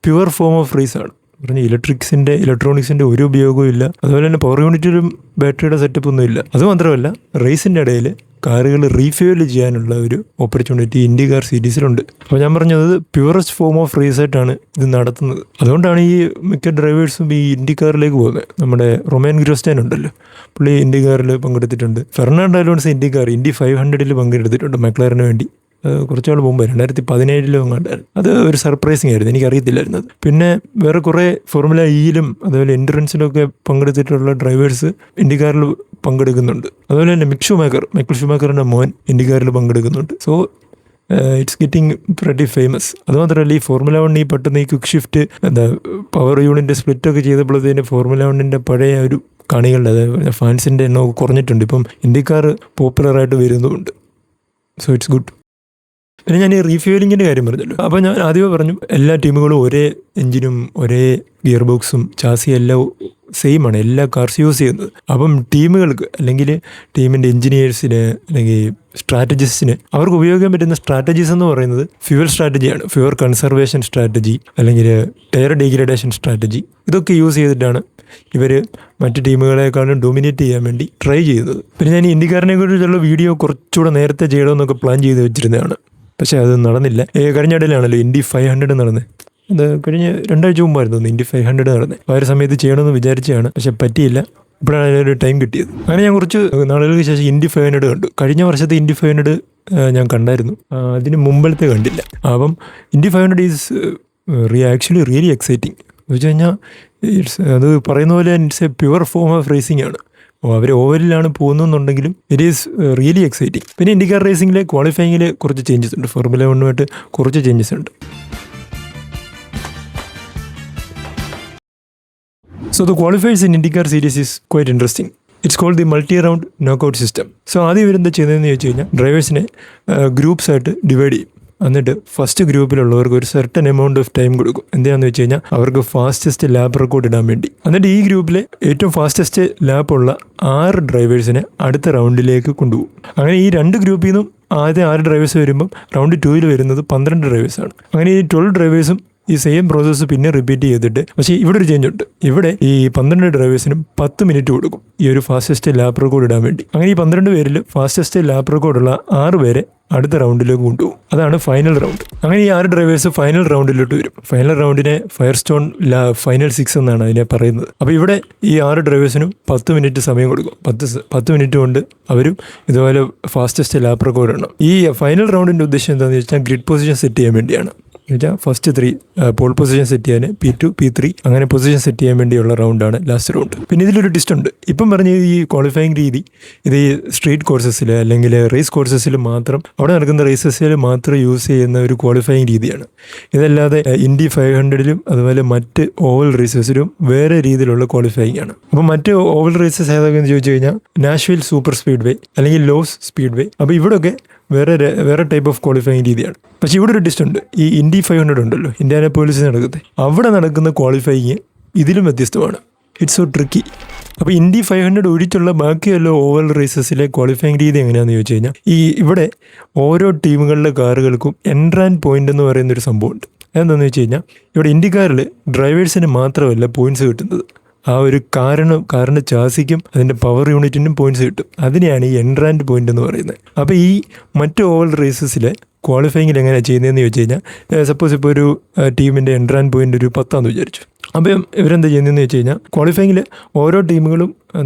pure form of race ആണ്. പറഞ്ഞ ഇലക്ട്രോണിക്സിൻ്റെ ഒരു ഉപയോഗവും ഇല്ല. അതുപോലെ തന്നെ പവർ യൂണിറ്റിലും ബാറ്ററിയുടെ സെറ്റപ്പ് ഒന്നും ഇല്ല. അതുമാത്രമല്ല റേസിൻ്റെ ഇടയിൽ കാറുകൾ റീഫ്യൂൽ ചെയ്യാനുള്ള ഒരു ഓപ്പർച്യൂണിറ്റി ഇൻഡി കാർ സീരീസിലുണ്ട്. അപ്പോൾ ഞാൻ പറഞ്ഞത് പ്യുവറസ്റ്റ് ഫോം ഓഫ് റേസ് ആയിട്ടാണ് ഇത് നടത്തുന്നത്. അതുകൊണ്ടാണ് ഈ മിക്ക ഡ്രൈവേഴ്സും ഈ ഇൻഡി കാറിലേക്ക് പോകുന്നത്. നമ്മുടെ റൊമാൻ ഗ്രോസ്റ്റൈൻ ഉണ്ടല്ലോ, പുള്ളി ഇൻഡി കാറിൽ പങ്കെടുത്തിട്ടുണ്ട്. ഫെർണാണ്ടോ അലോൺസോ ഇൻഡി 500 പങ്കെടുത്തിട്ടുണ്ട് മെക്ലാറിന് വേണ്ടി. കുറച്ചാൾ മുമ്പ് 2017 കണ്ടായിരുന്നു. അത് ഒരു സർപ്രൈസിങ് ആയിരുന്നു, എനിക്കറിയത്തില്ലായിരുന്നത്. പിന്നെ വേറെ കുറേ ഫോർമുല ഇയിലും അതുപോലെ എൻഡുറൻസിലൊക്കെ പങ്കെടുത്തിട്ടുള്ള ഡ്രൈവേഴ്സ് ഇൻഡിക്കാറിൽ പങ്കെടുക്കുന്നുണ്ട്. അതുപോലെ തന്നെ മൈക്കിൾ ഷൂമാക്കറിൻ്റെ മോൻ ഇൻഡിക്കാറിൽ പങ്കെടുക്കുന്നുണ്ട്. So it's getting pretty famous. അതുമാത്രമല്ല ഈ ഫോർമുല 1 ഈ പെട്ടെന്ന് ഈ ക്വിക്ക് ഷിഫ്റ്റ് പവർ യൂണിറ്റ് സ്പ്ലിറ്റൊക്കെ ചെയ്തപ്പോഴത്തേന് ഫോർമുല 1 പഴയ ഒരു കാണികളുടെ അതായത് ഫാൻസിൻ്റെ എണ്ണമൊക്കെ കുറഞ്ഞിട്ടുണ്ട്. ഇപ്പം ഇൻഡിക്കാർ പോപ്പുലറായിട്ട് വരുന്നുമുണ്ട്. So it's good. പിന്നെ ഞാൻ ഈ റീഫ്യൂലിങ്ങിൻ്റെ കാര്യം പറഞ്ഞല്ലോ. അപ്പോൾ ഞാൻ ആദ്യമേ പറഞ്ഞു എല്ലാ ടീമുകളും ഒരേ എൻജിനും ഒരേ ഗിയർ ബോക്സും ചാസിയും എല്ലാം സെയിം ആണ് എല്ലാ കാർസ് യൂസ് ചെയ്യുന്നത്. അപ്പം ടീമുകൾക്ക് അല്ലെങ്കിൽ ടീമിൻ്റെ എൻജിനീയേഴ്സിന് അല്ലെങ്കിൽ സ്ട്രാറ്റജിസ്റ്റിന് അവർക്ക് ഉപയോഗിക്കാൻ പറ്റുന്ന സ്ട്രാറ്റജീസ് എന്ന് പറയുന്നത് ഫ്യൂവൽ സ്ട്രാറ്റജിയാണ്. ഫ്യൂവൽ കൺസർവേഷൻ സ്ട്രാറ്റജി അല്ലെങ്കിൽ ടയർ ഡീഗ്രഡേഷൻ സ്ട്രാറ്റജി. ഇതൊക്കെ യൂസ് ചെയ്തിട്ടാണ് ഇവർ മറ്റ് ടീമുകളെക്കാളും ഡൊമിനേറ്റ് ചെയ്യാൻ വേണ്ടി ട്രൈ ചെയ്യുന്നത്. പിന്നെ ഞാൻ ഈ ഇൻഡിക്കാറിനെ കുറിച്ചുള്ള വീഡിയോ കുറച്ചുകൂടെ നേരത്തെ ചെയ്യണമെന്നൊക്കെ പ്ലാൻ ചെയ്ത് വെച്ചിരുന്നതാണ്. പക്ഷേ അത് നടന്നില്ല. കഴിഞ്ഞ ഇടയിലാണല്ലോ ഇൻഡി 500 നടന്നത്. അത് കഴിഞ്ഞ് 2 ആഴ്ച മുമ്പായിരുന്നു ഇൻഡി 500 നടന്നത്. ആ ഒരു സമയത്ത് ചെയ്യണമെന്ന് വിചാരിച്ചതാണ്, പക്ഷെ പറ്റിയില്ല. ഇപ്പോഴാണ് അതിനൊരു ടൈം കിട്ടിയത്. അങ്ങനെ ഞാൻ കുറച്ച് നാളുകൾക്ക് ശേഷം ഇൻഡി 500 കണ്ടു. കഴിഞ്ഞ വർഷത്തെ ഇൻഡി 500 ഞാൻ കണ്ടായിരുന്നു, അതിന് മുമ്പലത്തെ കണ്ടില്ല. അപ്പം Indy 500 is actually really exciting. എന്ന് വെച്ച് കഴിഞ്ഞാൽ അത് പറയുന്ന പോലെ it's a pure form of racing ആണ്. അവർ ഓവലിലാണ് പോകുന്നതെന്നുണ്ടെങ്കിലും ഇറ്റ് ഈസ് റിയലി എക്സൈറ്റിംഗ്. പിന്നെ ഇൻഡിക്കാർ റേസിംഗിലെ ക്വാളിഫയിങ്ങിൽ കുറച്ച് ചേഞ്ചസ് ഉണ്ട്. ഫോർമുല 1 കുറച്ച് ചേഞ്ചസ് ഉണ്ട്. So the qualifiers in IndyCar series is quite interesting. It's called the multi-round knockout system. So ആദ്യം ഇവരെന്താ ചെയ്യുന്നതെന്ന് ചോദിച്ചു കഴിഞ്ഞാൽ ഡ്രൈവേഴ്സിനെ ഗ്രൂപ്പ്സ് ആയിട്ട് ഡിവൈഡ് ചെയ്യും. എന്നിട്ട് ഫസ്റ്റ് ഗ്രൂപ്പിലുള്ളവർക്ക് ഒരു സെർട്ടൻ എമൗണ്ട് ഓഫ് ടൈം കൊടുക്കും. എന്താണെന്ന് വെച്ച് കഴിഞ്ഞാൽ അവർക്ക് ഫാസ്റ്റസ്റ്റ് ലാപ്പ് റെക്കോർഡ് ഇടാൻ വേണ്ടി. എന്നിട്ട് ഈ ഗ്രൂപ്പിലെ ഏറ്റവും ഫാസ്റ്റസ്റ്റ് ലാപ്പുള്ള 6 ഡ്രൈവേഴ്സിനെ അടുത്ത റൗണ്ടിലേക്ക് കൊണ്ടുപോകും. അങ്ങനെ ഈ 2 ഗ്രൂപ്പിൽ നിന്നും ആദ്യം 6 ഡ്രൈവേഴ്സ് വരുമ്പം റൗണ്ട് 2 വരുന്നത് 12 ഡ്രൈവേഴ്സാണ്. അങ്ങനെ ഈ 12 ഡ്രൈവേഴ്സും ഈ സെയിം പ്രോസസ്സ് പിന്നെ റിപ്പീറ്റ് ചെയ്തിട്ട്, പക്ഷേ ഇവിടെ ഒരു ചേഞ്ച് ഉണ്ട്. ഇവിടെ ഈ 12 ഡ്രൈവേഴ്സിനും 10 മിനിറ്റ് കൊടുക്കും ഈ ഒരു ഫാസ്റ്റസ്റ്റ് ലാപ്പ് റെക്കോർഡ് ഇടാൻ വേണ്ടി. അങ്ങനെ ഈ 12 പേരിൽ ഫാസ്റ്റസ്റ്റ് ലാപ്പ് റെക്കോർഡുള്ള 6 പേരെ അടുത്ത റൗണ്ടിലേക്ക് കൊണ്ടുപോകും. അതാണ് ഫൈനൽ റൗണ്ട്. അങ്ങനെ ഈ 6 ഡ്രൈവേഴ്സ് ഫൈനൽ റൗണ്ടിലോട്ട് വരും. ഫൈനൽ റൗണ്ടിനെ ഫയർ സ്റ്റോൺ ഫൈനൽ 6 എന്നാണ് അതിനെ പറയുന്നത്. അപ്പോൾ ഇവിടെ ഈ 6 ഡ്രൈവേഴ്സിനും 10 മിനിറ്റ് സമയം കൊടുക്കും. 10 മിനിറ്റ് കൊണ്ട് അവരും ഇതുപോലെ ഫാസ്റ്റസ്റ്റ് ലാപ്പ് റെക്കോർഡ് ഇടണം. ഈ ഫൈനൽ റൗണ്ടിൻ്റെ ഉദ്ദേശം എന്താണെന്ന് വെച്ചാൽ ഗ്രിഡ് പൊസിഷൻ സെറ്റ് ചെയ്യാൻ വേണ്ടിയാണ്. എന്നുവെച്ചാൽ ഫസ്റ്റ് 3 പോൾ പൊസിഷൻ സെറ്റ് ചെയ്യാൻ, P2 P3 അങ്ങനെ പൊസിഷൻ സെറ്റ് ചെയ്യാൻ വേണ്ടിയുള്ള റൗണ്ടാണ് ലാസ്റ്റ് റൗണ്ട്. പിന്നെ ഇതിലൊരു ടിസ്റ്റ് ഉണ്ട്. ഇപ്പം പറഞ്ഞ ഈ ക്വാളിഫയിങ് രീതി ഇത് ഈ സ്ട്രീറ്റ് കോഴ്സസിൽ അല്ലെങ്കിൽ റേസ് കോഴ്സസിൽ മാത്രം, അവിടെ നടക്കുന്ന റേസസിൽ മാത്രം യൂസ് ചെയ്യുന്ന ഒരു ക്വാളിഫയിങ് രീതിയാണ്. ഇതല്ലാതെ ഇൻഡി 500-ലും അതുപോലെ മറ്റ് ഓവൽ റേസസിലും വേറെ രീതിയിലുള്ള ക്വാളിഫയിങ് ആണ്. അപ്പം മറ്റ് ഓവൽ റേസസ് ഏതൊക്കെയെന്ന് ചോദിച്ചു കഴിഞ്ഞാൽ നാഷ്വിൽ സൂപ്പർ സ്പീഡ് വേ അല്ലെങ്കിൽ ലോസ് സ്പീഡ് വേ. അപ്പോൾ ഇവിടെയൊക്കെ വേറെ ടൈപ്പ് ഓഫ് ക്വാളിഫയിങ് രീതിയാണ്. പക്ഷേ ഇവിടെ ഒരു ടിസ്റ്റ് ഉണ്ട്. ഈ ഇൻഡി 500 ഉണ്ടല്ലോ, ഇൻഡ്യാനാപോളിസിൽ നടക്കുന്നത്, അവിടെ നടക്കുന്ന ക്വാളിഫയിങ് ഇതിലും വ്യത്യസ്തമാണ്. It's so tricky. അപ്പോൾ ഇൻഡി 500 ഒഴിച്ചുള്ള ബാക്കിയുള്ള ഓവൽ റേസസിലെ ക്വാളിഫയിങ് രീതി എങ്ങനെയാണെന്ന് ചോദിച്ചു കഴിഞ്ഞാൽ ഇവിടെ ഓരോ ടീമുകളിലെ കാറുകൾക്കും എൻട്രാൻ പോയിന്റ് എന്ന് പറയുന്നൊരു സംഭവമുണ്ട്. എന്താണെന്ന് വെച്ച് കഴിഞ്ഞാൽ ഇവിടെ ഇൻഡിക്കാറിൽ ഡ്രൈവേഴ്സിന് മാത്രമല്ല പോയിന്റ്സ് കിട്ടുന്നത്, ആ ഒരു കാറിൻ്റെ ചാസിക്കും അതിൻ്റെ പവർ യൂണിറ്റിനും പോയിന്റ്സ് കിട്ടും. അതിനെയാണ് ഈ എൻട്രാൻഡ് പോയിന്റ് എന്ന് പറയുന്നത്. അപ്പോൾ ഈ മറ്റ് ഓവൽ റേസസിലെ ക്വാളിഫയിങ്ങിൽ എങ്ങനെയാണ് ചെയ്യുന്നതെന്ന് ചോദിച്ചു കഴിഞ്ഞാൽ, സപ്പോസ് ഇപ്പോൾ ഒരു ടീമിൻ്റെ എൻട്രാൻ പോയിന്റ് ഒരു 10 വിചാരിച്ചു. അപ്പം ഇവരെന്താ ചെയ്യുന്നതെന്ന് വെച്ച് കഴിഞ്ഞാൽ ക്വാളിഫയിങ്ങിൽ ഓരോ ടീമുകളും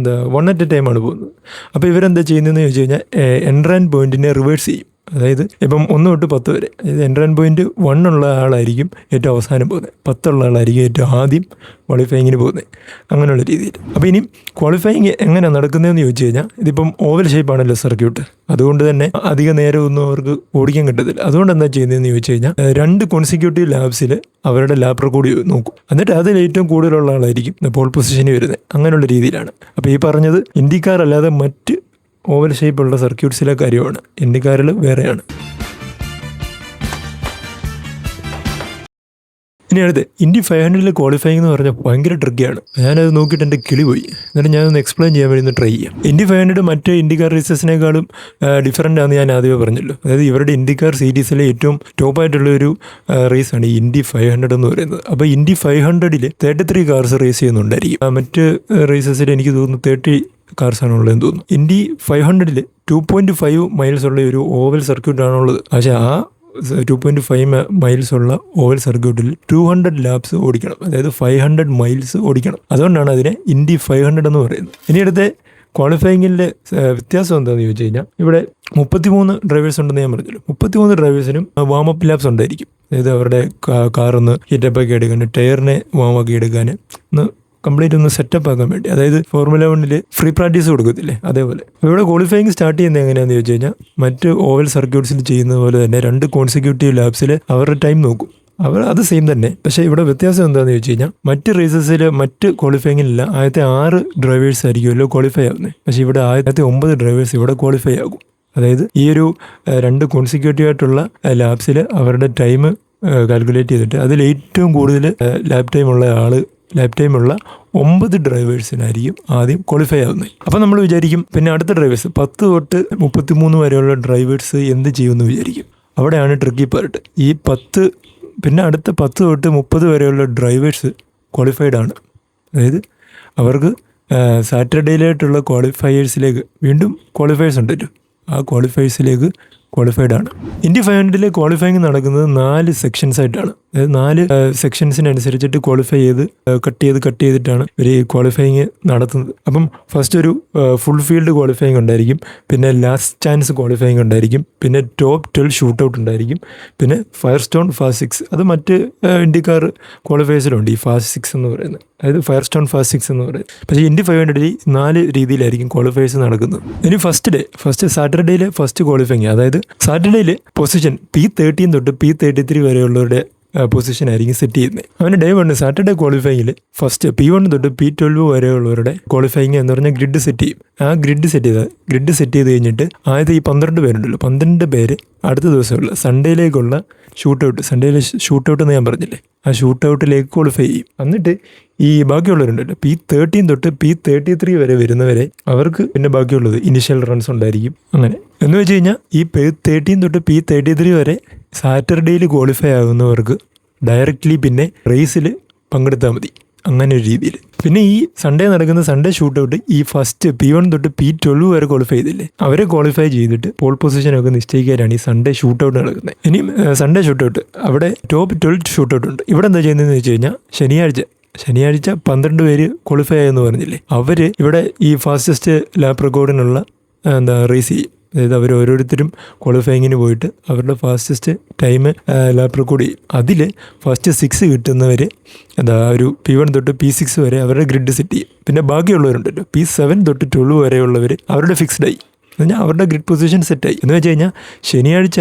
1 at a ടൈമാണ് പോകുന്നത്. അപ്പോൾ ഇവരെന്താ ചെയ്യുന്നതെന്ന് ചോദിച്ചു കഴിഞ്ഞാൽ എൻട്രാൻ പോയിന്റിനെ റിവേഴ്സ് ചെയ്യും. അതായത് ഇപ്പം 1 തൊട്ട് 10 വരെ, അതായത് എൻട്രൻ പോയിന്റ് 1 ഉള്ള ആളായിരിക്കും ഏറ്റവും അവസാനം പോകുന്നത്, 10 ഉള്ള ആളായിരിക്കും ഏറ്റവും ആദ്യം ക്വാളിഫയിങ്ങിന് പോകുന്നത്, അങ്ങനെയുള്ള രീതിയിൽ. അപ്പോൾ ഇനി ക്വാളിഫയിങ് എങ്ങനെയാണ് നടക്കുന്നതെന്ന് ചോദിച്ചു കഴിഞ്ഞാൽ, ഇതിപ്പം ഓവൽ ഷേപ്പാണല്ലോ സർക്യൂട്ട്, അതുകൊണ്ട് തന്നെ അധികം നേരമൊന്നും അവർക്ക് ഓടിക്കാൻ കിട്ടത്തില്ല. അതുകൊണ്ട് എന്താ ചെയ്യുന്നതെന്ന് ചോദിച്ചു കഴിഞ്ഞാൽ 2 കോൺസിക്യൂട്ടീവ് ലാബ്സിൽ അവരുടെ ലാബ് റെക്കോർഡ് നോക്കും. എന്നിട്ട് അതിൽ ഏറ്റവും കൂടുതലുള്ള ആളായിരിക്കും പോൾ പൊസിഷനിൽ വരുന്നത്, അങ്ങനെയുള്ള രീതിയിലാണ്. അപ്പോൾ ഈ പറഞ്ഞത് ഇൻഡിക്കാർ അല്ലാതെ മറ്റ് ഓവൽ ഷേപ്പുള്ള സർക്യൂട്ട്സിലെ കാര്യമാണ്, ഇൻഡിക്കാറിൽ വേറെയാണ്. ഇനി അടുത്ത് ഇൻഡി 500 ക്വാളിഫയിങ് എന്ന് പറഞ്ഞാൽ ഭയങ്കര ട്രിക്കിയാണ്. ഞാനത് നോക്കിയിട്ട് എൻ്റെ കിളി പോയി. എന്നിട്ട് ഞാനൊന്ന് എക്സ്പ്ലെയിൻ ചെയ്യാൻ വേണ്ടി ഒന്ന് ട്രൈ ചെയ്യാം. ഇൻഡി 500 മറ്റ് ഇൻഡിക്കാർ റേസസിനേക്കാളും ഡിഫറൻ്റ് ആണെന്ന് ഞാൻ ആദ്യമേ പറഞ്ഞല്ലോ. അതായത് ഇവരുടെ ഇൻഡിക്കാർ സീരീസിലെ ഏറ്റവും ടോപ്പായിട്ടുള്ള ഒരു റേസാണ് ഈ ഇൻഡി 500 എന്ന് പറയുന്നത്. അപ്പോൾ ഇൻഡി 500 33 കാർസ് റേസ് ചെയ്യുന്നുണ്ടായിരിക്കും. മറ്റ് റേസസിൽ എനിക്ക് തോന്നുന്നു 30 കാർസാണുള്ളതെന്ന് തോന്നുന്നു. ഇൻഡി 500 2.5 മൈൽസ് ഉള്ള ഒരു ഓവൽ സർക്യൂട്ടാണുള്ളത്. പക്ഷേ ആ 2.5 മൈൽസ് ഉള്ള ഓവൽ സർക്യൂട്ടിൽ 200 ലാപ്സ് ഓടിക്കണം, അതായത് 500 മൈൽസ് ഓടിക്കണം. അതുകൊണ്ടാണ് അതിനെ ഇൻഡി 500 എന്ന് പറയുന്നത്. ഇനി അടുത്ത ക്വാളിഫയിങ്ങിൻ്റെ വ്യത്യാസം എന്താണെന്ന് ചോദിച്ചു കഴിഞ്ഞാൽ, ഇവിടെ 33 ഡ്രൈവേഴ്സ് ഉണ്ടെന്ന് ഞാൻ പറഞ്ഞല്ലോ. 33 ഡ്രൈവേഴ്സിനും വാമപ്പ് ലാപ്സ് ഉണ്ടായിരിക്കും. അതായത് അവരുടെ കാറൊന്ന് ഹീറ്റപ്പാക്കി എടുക്കാൻ, ടയറിനെ വാമാക്കി എടുക്കാൻ, ഒന്ന് കംപ്ലീറ്റ് ഒന്ന് സെറ്റപ്പ് ആക്കാൻ വേണ്ടി. അതായത് ഫോർമുല 1 ഫ്രീ പ്രാക്ടീസ് കൊടുക്കത്തില്ലേ, അതേപോലെ. ഇവിടെ ക്വാളിഫയിങ് സ്റ്റാർട്ട് ചെയ്യുന്നത് എങ്ങനെയാണെന്ന് ചോദിച്ചു കഴിഞ്ഞാൽ, മറ്റ് ഓവൽ സർക്യൂട്ട്സിൽ ചെയ്യുന്നത് പോലെ തന്നെ 2 കോൺസിക്യൂട്ടീവ് ലാബ്സിൽ അവരുടെ ടൈം നോക്കും. അവർ അത് സെയിം തന്നെ. പക്ഷേ ഇവിടെ വ്യത്യാസം എന്താണെന്ന് ചോദിച്ചു കഴിഞ്ഞാൽ, മറ്റ് റേസസിൽ മറ്റ് ക്വാളിഫയിങ്ങിലില്ല ആദ്യത്തെ 6 ഡ്രൈവേഴ്സ് ആയിരിക്കുമല്ലോ ക്വാളിഫൈ ആവുന്നത്. പക്ഷേ ഇവിടെ ആദ്യത്തെ 9 ഡ്രൈവേഴ്സ് ഇവിടെ ക്വാളിഫൈ ആകും. അതായത് ഈ ഒരു 2 കോൺസിക്യൂട്ടീവ് ആയിട്ടുള്ള ലാബ്സിൽ അവരുടെ ടൈം കാൽക്കുലേറ്റ് ചെയ്തിട്ട് അതിൽ ഏറ്റവും കൂടുതൽ ലാബ് ടൈമുള്ള 9 ഡ്രൈവേഴ്സിനായിരിക്കും ആദ്യം ക്വാളിഫൈ ആവുന്നത്. അപ്പോൾ നമ്മൾ വിചാരിക്കും പിന്നെ അടുത്ത ഡ്രൈവേഴ്സ് 10 തൊട്ട് 33 വരെയുള്ള ഡ്രൈവേഴ്സ് എന്ത് ചെയ്യുമെന്ന് വിചാരിക്കും. അവിടെയാണ് ട്രിക്കി പാർട്ട്. ഈ 10 പിന്നെ അടുത്ത 10 തൊട്ട് 30 വരെയുള്ള ഡ്രൈവേഴ്സ് ക്വാളിഫൈഡ് ആണ്. അതായത് അവർക്ക് സാറ്റർഡേയിലായിട്ടുള്ള ക്വാളിഫയേഴ്സിലേക്ക് വീണ്ടും ക്വാളിഫയേഴ്സ് ഉണ്ടല്ലോ, ആ ക്വാളിഫയേഴ്സിലേക്ക് ക്വാളിഫൈഡ് ആണ്. ഇൻഡി 500 ക്വാളിഫയിങ് നടക്കുന്നത് 4 സെക്ഷൻസ് ആയിട്ടാണ്. അതായത് 4 സെക്ഷൻസിനനുസരിച്ചിട്ട് ക്വാളിഫൈ ചെയ്ത് കട്ട് ചെയ്തിട്ടാണ് ഇവർ ക്വാളിഫയിങ് നടത്തുന്നത്. അപ്പം ഫസ്റ്റ് ഒരു ഫുൾ ഫീൽഡ് ക്വാളിഫയിങ് ഉണ്ടായിരിക്കും, പിന്നെ ലാസ്റ്റ് ചാൻസ് ക്വാളിഫയിങ് ഉണ്ടായിരിക്കും, പിന്നെ ടോപ്പ് 12 ഷൂട്ട് ഔട്ട് ഉണ്ടായിരിക്കും, പിന്നെ ഫയർ സ്റ്റോൺ ഫാസ്റ്റ് 6. അത് മറ്റ് ഇൻഡിക്കാർ ക്വാളിഫയേഴ്സിലുണ്ട് ഈ ഫാസ്റ്റ് 6 എന്ന് പറയുന്നത്, അതായത് ഫയർ സ്റ്റോൺ ഫാസ്റ്റ് 6 എന്ന് പറയുന്നത്. പക്ഷേ ഇൻഡി 500 4 രീതിയിലായിരിക്കും ക്വാളിഫയേഴ്സ് നടക്കുന്നത്. ഇനി ഫസ്റ്റ് സാറ്റർഡേയിലെ ഫസ്റ്റ് ക്വാളിഫയിങ്, അതായത് സാറ്റർഡേയിൽ പൊസിഷൻ P13 തൊട്ട് P33 വരെയുള്ളവരുടെ പൊസിഷൻ ആയിരിക്കും സെറ്റ് ചെയ്യുന്നത്. അവന് ഡേ 1 സാറ്റർഡേ ക്വാളിഫയിങ്ങിൽ ഫസ്റ്റ് P1 തൊട്ട് P12 വരെയുള്ളവരുടെ ക്വാളിഫയിങ് എന്ന് പറഞ്ഞാൽ ഗ്രിഡ് സെറ്റ് ചെയ്യും. ആ ഗ്രിഡ് സെറ്റ് ചെയ്ത് കഴിഞ്ഞിട്ട് ആദ്യത്തെ ഈ 12 പേരുണ്ടല്ലോ, 12 പേര് അടുത്ത ദിവസമുള്ള സൺഡേയിലേക്കുള്ള സൺഡേയിലെ ഷൂട്ട് ഔട്ട് എന്ന് ഞാൻ പറഞ്ഞില്ലേ, ആ ഷൂട്ട് ഔട്ടിലേക്ക് ക്വാളിഫൈ ചെയ്യും. എന്നിട്ട് ഈ ബാക്കിയുള്ളവരുണ്ടല്ലോ P13 തൊട്ട് P33 വരെ വരുന്നവരെ അവർക്ക് പിന്നെ ബാക്കിയുള്ളത് ഇനിഷ്യൽ റൺസ് ഉണ്ടായിരിക്കും. അങ്ങനെ എന്ന് വെച്ച് കഴിഞ്ഞാൽ ഈ P13 തൊട്ട് P33 വരെ സാറ്റർഡേയിൽ ക്വാളിഫൈ ആകുന്നവർക്ക് ഡയറക്റ്റ്ലി പിന്നെ റേസിൽ പങ്കെടുത്താൽ മതി, അങ്ങനെ ഒരു രീതിയിൽ. പിന്നെ ഈ സൺഡേ നടക്കുന്ന സൺഡേ ഷൂട്ട് ഔട്ട് ഈ ഫസ്റ്റ് P1 തൊട്ട് P12 വരെ ക്വാളിഫൈ ചെയ്തില്ലേ, അവരെ ക്വാളിഫൈ ചെയ്തിട്ട് പോൾ പൊസിഷനൊക്കെ നിശ്ചയിക്കാനാണ് ഈ സൺഡേ ഷൂട്ട് ഔട്ട് നടക്കുന്നത്. ഇനി സൺഡേ ഷൂട്ട് ഔട്ട് അവിടെ ടോപ്പ് 12 ഷൂട്ട് ഔട്ട് ഉണ്ട്. ഇവിടെ എന്താ ചെയ്യുന്നതെന്ന് വെച്ച് കഴിഞ്ഞാൽ ശനിയാഴ്ച 12 പേര് ക്വാളിഫൈ ആയെന്ന് പറഞ്ഞില്ലേ, അവർ ഇവിടെ ഈ ഫാസ്റ്റസ്റ്റ് ലാപ്പ് റെക്കോർഡിനുള്ള റേസ് ചെയ്യും. അതായത് അവർ ഓരോരുത്തരും ക്വാളിഫയിങ്ങിന് പോയിട്ട് അവരുടെ ഫാസ്റ്റസ്റ്റ് ടൈം ലാപ്പ് റെക്കോർഡ് ചെയ്യും. അതിൽ ഫസ്റ്റ് 6 കിട്ടുന്നവർ ഒരു P1 തൊട്ട് P6 വരെ അവരുടെ ഗ്രിഡ് സെറ്റ് ചെയ്യും. പിന്നെ ബാക്കിയുള്ളവരുണ്ടല്ലോ P7 തൊട്ട് 12 വരെയുള്ളവർ അവരുടെ ഫിക്സ്ഡായി, എന്ന് പറഞ്ഞാൽ അവരുടെ ഗ്രിഡ് പൊസിഷൻ സെറ്റായി. എന്ന് വെച്ച് കഴിഞ്ഞാൽ ശനിയാഴ്ച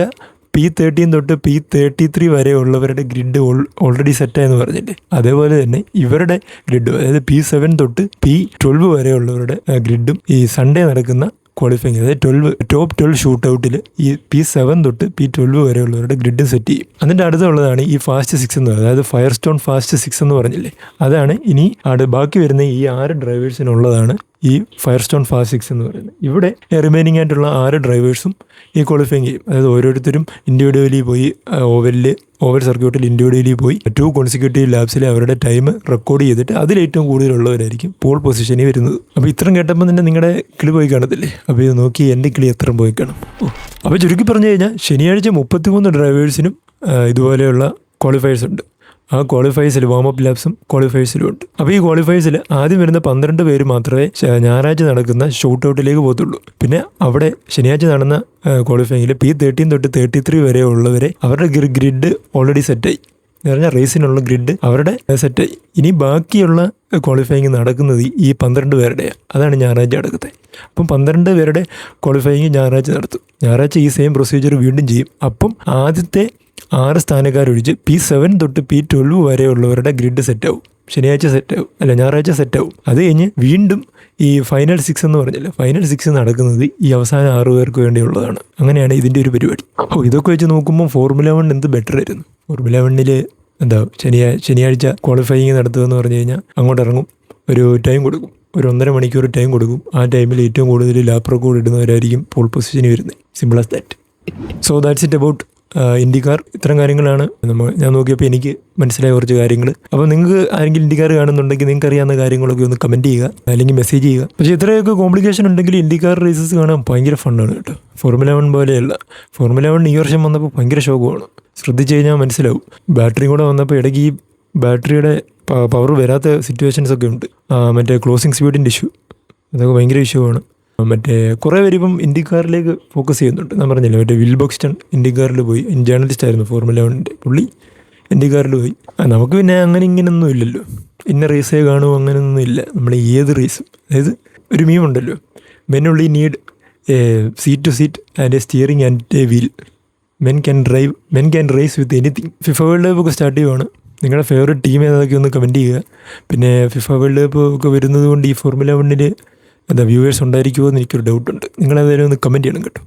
P13 തൊട്ട് P33 വരെ ഉള്ളവരുടെ ഗ്രിഡ് ഓൾറെഡി സെറ്റായെന്ന് പറഞ്ഞില്ലേ, അതേപോലെ തന്നെ ഇവരുടെ ഗ്രിഡ്, അതായത് P7 തൊട്ട് P12 വരെ ഉള്ളവരുടെ ഗ്രിഡും ഈ സൺഡേ നടക്കുന്ന ക്വാളിഫയിങ്, അതായത് ടോപ്പ് 12 ഷൂട്ട് ഔട്ടിൽ ഈ P7 തൊട്ട് P12 വരെയുള്ളവരുടെ ഗ്രിഡ് സെറ്റ് ചെയ്യും. എന്നിട്ട് അടുത്തുള്ളതാണ് ഈ ഫാസ്റ്റ് 6 എന്ന് പറയുന്നത്, അതായത് ഫയർ സ്റ്റോൺ ഫാസ്റ്റ് 6 എന്ന് പറഞ്ഞില്ലേ, അതാണ് ഇനി ബാക്കി വരുന്ന ഈ 6 ഡ്രൈവേഴ്സിനുള്ളതാണ് ഈ ഫയർ സ്റ്റോൺ ഫാസ്റ്റ് 6 എന്ന് പറയുന്നത്. ഇവിടെ റിമൈനിങ് ആയിട്ടുള്ള 6 ഡ്രൈവേഴ്സും ഈ ക്വാളിഫയിങ് ചെയ്യും. അതായത് ഓരോരുത്തരും ഇൻഡിവിജ്വലി പോയി ഓവൽ സർക്യൂട്ടിൽ ഇൻഡിവിജ്വലി പോയി 2 കോൺസിക്യൂട്ടീവ് ലാബ്സിൽ അവരുടെ ടൈം റെക്കോർഡ് ചെയ്തിട്ട് അതിലേറ്റവും കൂടുതലുള്ളവരായിരിക്കും പോൾ പൊസിഷനിൽ വരുന്നത്. അപ്പോൾ ഇത്രയും കേട്ടപ്പോൾ തന്നെ നിങ്ങളുടെ കിളി പോയി കാണത്തില്ലേ? അപ്പോൾ ഇത് നോക്കി എൻ്റെ കിളി എത്ര പോയി കാണും. അപ്പോൾ ചുരുക്കി പറഞ്ഞു കഴിഞ്ഞാൽ ശനിയാഴ്ച 33 ഡ്രൈവേഴ്സിനും ഇതുപോലെയുള്ള ക്വാളിഫയേഴ്സ് ഉണ്ട്. ആ ക്വാളിഫയേഴ്സിൽ വാമപ്പ് ലാപ്സും ക്വാളിഫയേഴ്സിലും ഉണ്ട്. അപ്പോൾ ഈ ക്വാളിഫയേഴ്സിൽ ആദ്യം വരുന്ന 12 പേര് മാത്രമേ ഞായറാഴ്ച നടക്കുന്ന ഷൂട്ട് ഔട്ടിലേക്ക് പോകത്തുള്ളൂ. പിന്നെ അവിടെ ശനിയാഴ്ച നടന്ന ക്വാളിഫയിങ്ങിൽ P13 തൊട്ട് 33 വരെ ഉള്ളവരെ അവരുടെ ഗ്രിഡ് ഓൾറെഡി സെറ്റായി എന്ന് പറഞ്ഞാൽ റേസിനുള്ള ഗ്രിഡ് അവരുടെ സെറ്റായി. ഇനി ബാക്കിയുള്ള ക്വാളിഫയിങ് നടക്കുന്നത് ഈ 12 പേരുടെയാണ്. അതാണ് ഞായറാഴ്ച നടക്കുന്നത്. അപ്പം 12 പേരുടെ ക്വാളിഫയിങ് ഞായറാഴ്ച നടത്തും. ഞായറാഴ്ച ഈ സെയിം പ്രൊസീജിയർ വീണ്ടും ചെയ്യും. അപ്പം ആദ്യത്തെ 6 സ്ഥാനക്കാരൊഴിച്ച് P7 തൊട്ട് P12 വരെയുള്ളവരുടെ ഗ്രിഡ് സെറ്റാവും. ശനിയാഴ്ച സെറ്റാവും, അല്ല ഞായറാഴ്ച സെറ്റാവും. അത് കഴിഞ്ഞ് വീണ്ടും ഈ ഫൈനൽ 6 എന്ന് പറഞ്ഞില്ല, ഫൈനൽ 6 നടക്കുന്നത് ഈ അവസാന 6 പേർക്ക് വേണ്ടിയുള്ളതാണ്. അങ്ങനെയാണ് ഇതിൻ്റെ ഒരു പരിപാടി. ഇതൊക്കെ വെച്ച് നോക്കുമ്പോൾ ഫോർമുല 1 എന്ത് ബെറ്റർ ആയിരുന്നു. ഫോർമുല 1 എന്താ ശനിയാഴ്ച ക്വാളിഫയിങ് നടത്തുക എന്ന് പറഞ്ഞു കഴിഞ്ഞാൽ അങ്ങോട്ട് ഇറങ്ങും, ഒരു ടൈം കൊടുക്കും, ഒരു 1.5 മണിക്കൂർ ടൈം കൊടുക്കും. ആ ടൈമിൽ ഏറ്റവും കൂടുതൽ ലാപ്പ് റെക്കോർഡ് ഇടുന്നവരായിരിക്കും പോൾ പൊസിഷനിൽ വരുന്നത്. Simple as that. So that's it about ഇൻഡിക്കാർ. ഇത്തരം കാര്യങ്ങളാണ് ഞാൻ നോക്കിയപ്പോൾ എനിക്ക് മനസ്സിലായ കുറച്ച് കാര്യങ്ങൾ. അപ്പോൾ നിങ്ങൾക്ക് ആരെങ്കിലും ഇൻഡിക്കാർ കാണുന്നുണ്ടെങ്കിൽ നിങ്ങൾക്ക് അറിയാവുന്ന കാര്യങ്ങളൊക്കെ ഒന്ന് കമൻറ്റ് ചെയ്യുക, അല്ലെങ്കിൽ മെസ്സേജ് ചെയ്യുക. പക്ഷേ ഇത്രയൊക്കെ കോംപ്ലിക്കേഷൻ ഉണ്ടെങ്കിൽ ഇൻഡിക്കാർ റേസസ് കാണാൻ ഭയങ്കര ഫണ്ണാണ് കേട്ടോ. ഫോർമുല 1 പോലെയല്ല. ഫോർമുല 1 ഈ വർഷം വന്നപ്പോൾ ഭയങ്കര ശോകമാണ്. ശ്രദ്ധിച്ചു കഴിഞ്ഞാൽ മനസ്സിലാവും. ബാറ്ററി കൂടെ വന്നപ്പോൾ ഇടയ്ക്ക് ഈ ബാറ്ററിയുടെ പവർ വരാത്ത സിറ്റുവേഷൻസ് ഒക്കെ ഉണ്ട്. മറ്റേ ക്ലോസിങ് സ്പീഡിൻ്റെ ഇഷ്യൂ, അതൊക്കെ ഭയങ്കര ഇഷ്യൂ ആണ്. മറ്റേ കുറേ പേര് ഇപ്പം ഇൻഡിക്കാറിലേക്ക് ഫോക്കസ് ചെയ്യുന്നുണ്ട്. ഞാൻ പറഞ്ഞില്ല, മറ്റേ വിൽ ബോക്സ്റ്റൺ ഇൻഡിക്കാറിൽ പോയി. ജേർണലിസ്റ്റ് ആയിരുന്നു ഫോർമുല 1 പുള്ളി ഇൻഡിക്കാറിൽ പോയി. നമുക്ക് പിന്നെ അങ്ങനെ ഇങ്ങനെയൊന്നും ഇല്ലല്ലോ, ഇന്ന റേസേ കാണുമോ അങ്ങനെയൊന്നും ഇല്ല. നമ്മൾ ഏത് റേസും, അതായത് ഒരു മീം ഉണ്ടല്ലോ, men only need a seat to seat and a steering and a wheel, men can race with anything. FIFA World Cup ഒക്കെ സ്റ്റാർട്ട് ചെയ്യുവാണ്. നിങ്ങളുടെ ഫേവറേറ്റ് ടീം ഏതൊക്കെ ഒന്ന് കമൻറ്റ് ചെയ്യുക. പിന്നെ ഫിഫ വേൾഡ് കപ്പ് ഒക്കെ വരുന്നത് കൊണ്ട് ഈ ഫോർമുല 1 എന്താ വ്യൂവേഴ്സ് ഉണ്ടായിരിക്കുമോ എന്ന് എനിക്കൊരു ഡൗട്ടുണ്ട്. നിങ്ങളേതായാലും ഒന്ന് കമൻറ്റ് ചെയ്യണം കേട്ടോ.